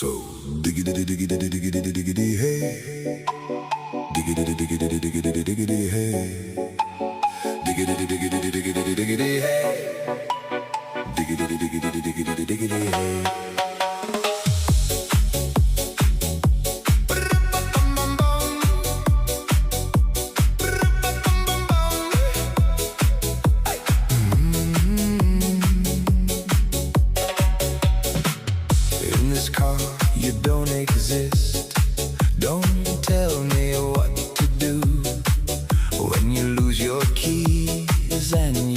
So diggity diggity diggity diggity hey, diggity diggity diggity diggity hey, diggity diggity diggity diggity hey, diggity diggity diggity diggity hey. In this car, you don't exist. Don't tell me what to do when you lose your keys and